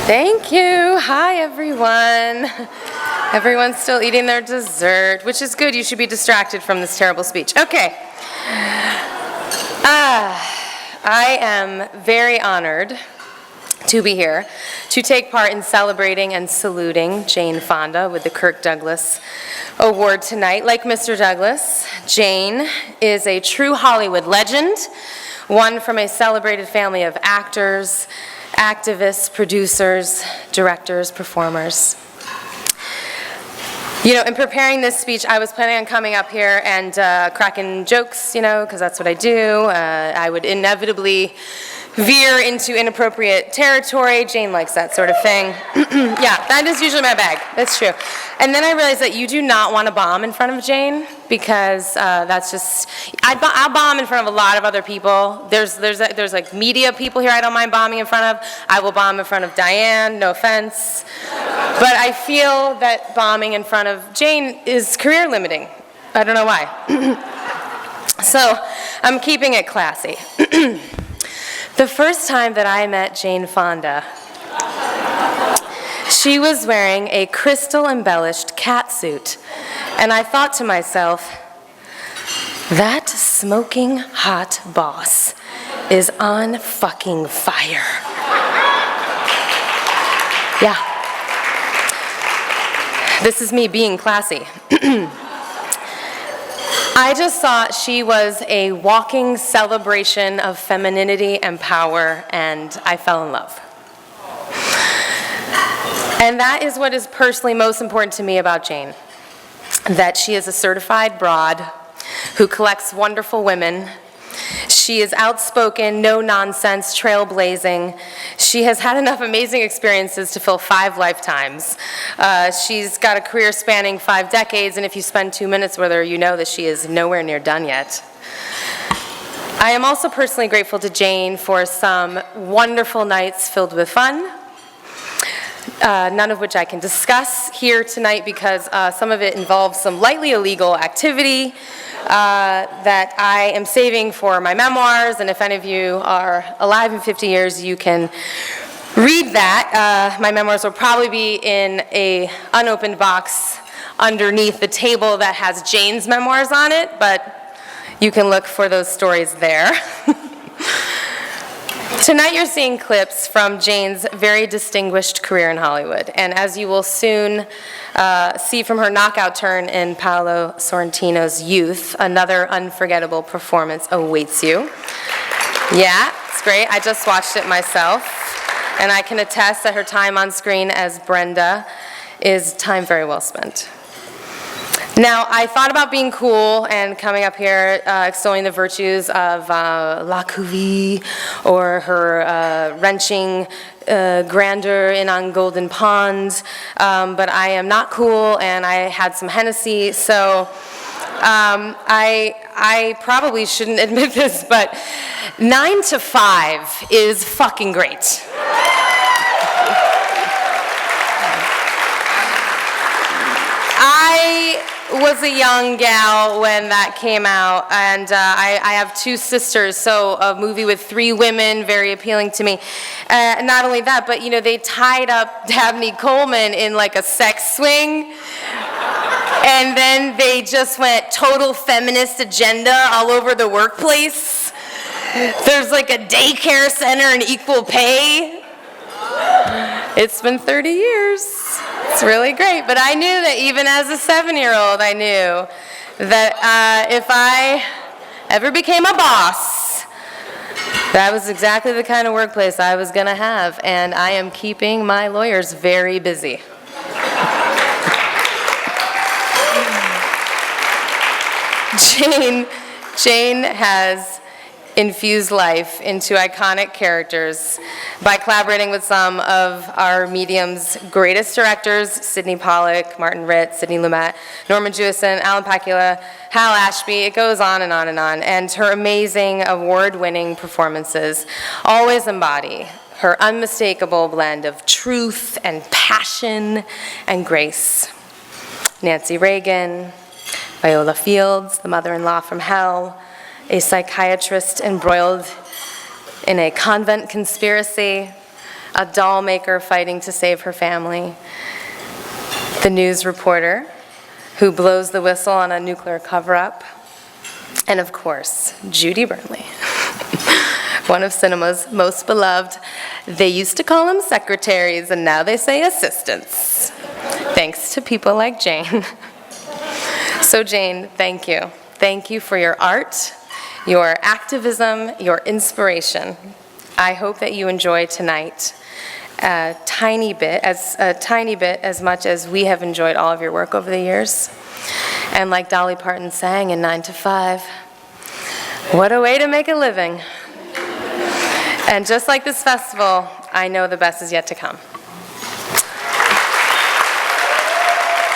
Thank you. Hi, everyone. Everyone's still eating their dessert, which is good. You should be distracted from this terrible speech. Okay. I am very honored to be here to take part in celebrating and saluting Jane Fonda with the Kirk Douglas Award tonight. Like Mr. Douglas, Jane is a true Hollywood legend, one from a celebrated family of actors, activists, producers, directors, performers. You know, in preparing this speech, I was planning on coming up here and cracking jokes, because that's what I do. I would inevitably veer into inappropriate territory. Jane likes that sort of thing. Yeah, that is usually my bag. That's true. And then I realized that you do not want to bomb in front of Jane because that's just, I'll bomb in front of a lot of other people. There's like media people here I don't mind bombing in front of. I will bomb in front of Diane, no offense. But I feel that bombing in front of Jane is career limiting. I don't know why. So I'm keeping it classy. The first time that I met Jane Fonda, she was wearing a crystal-embellished catsuit, and I thought to myself, that smoking hot boss is on fucking fire. Yeah. This is me being classy. I just thought she was a walking celebration of femininity and power, and I fell in love. And that is what is personally most important to me about Jane, that she is a certified broad who collects wonderful women. She is outspoken, no-nonsense, trailblazing. She has had enough amazing experiences to fill 5 lifetimes. She's got a career spanning 5 decades, and if you spend 2 minutes with her, you know that she is nowhere near done yet. I am also personally grateful to Jane for some wonderful nights filled with fun, none of which I can discuss here tonight because some of it involves some lightly illegal activity that I am saving for my memoirs, and if any of you are alive in 50 years, you can read that. My memoirs will probably be in an unopened box underneath the table that has Jane's memoirs on it, but you can look for those stories there. Tonight you're seeing clips from Jane's very distinguished career in Hollywood, and as you will soon see from her knockout turn in Paolo Sorrentino's Youth, another unforgettable performance awaits you. Yeah, it's great. I just watched it myself, and I can attest that her time on screen as Brenda is time very well spent. Now, I thought about being cool and coming up here extolling the virtues of La Couvée or her wrenching grandeur in On Golden Pond, but I am not cool and I had some Hennessy, so I probably shouldn't admit this, but 9 to 5 is fucking great. I was a young gal when that came out, and I have 2 sisters, so a movie with 3 women, very appealing to me. Not only that, but they tied up Dabney Coleman in like a sex swing, and then they just went total feminist agenda all over the workplace. There's like a daycare center and equal pay. It's been 30 years. It's really great, but I knew that even as a 7-year-old, I knew that if I ever became a boss, that was exactly the kind of workplace I was going to have, and I am keeping my lawyers very busy. Jane has infused life into iconic characters by collaborating with some of our medium's greatest directors, Sidney Pollack, Martin Ritt, Sidney Lumet, Norman Jewison, Alan Pakula, Hal Ashby, it goes on and on and on. And her amazing award-winning performances always embody her unmistakable blend of truth and passion and grace. Nancy Reagan, Viola Fields, the mother-in-law from hell, a psychiatrist embroiled in a convent conspiracy, a doll maker fighting to save her family, the news reporter who blows the whistle on a nuclear cover-up, and of course, Judy Burnley, one of cinema's most beloved. They used to call them secretaries, and now they say assistants, thanks to people like Jane. So Jane, thank you. Thank you for your art, your activism, your inspiration. I hope that you enjoy tonight a tiny bit as much as we have enjoyed all of your work over the years. And like Dolly Parton sang in 9 to 5, what a way to make a living. And just like this festival, I know the best is yet to come.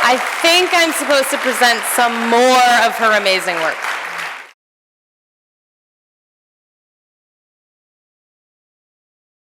I think I'm supposed to present some more of her amazing work.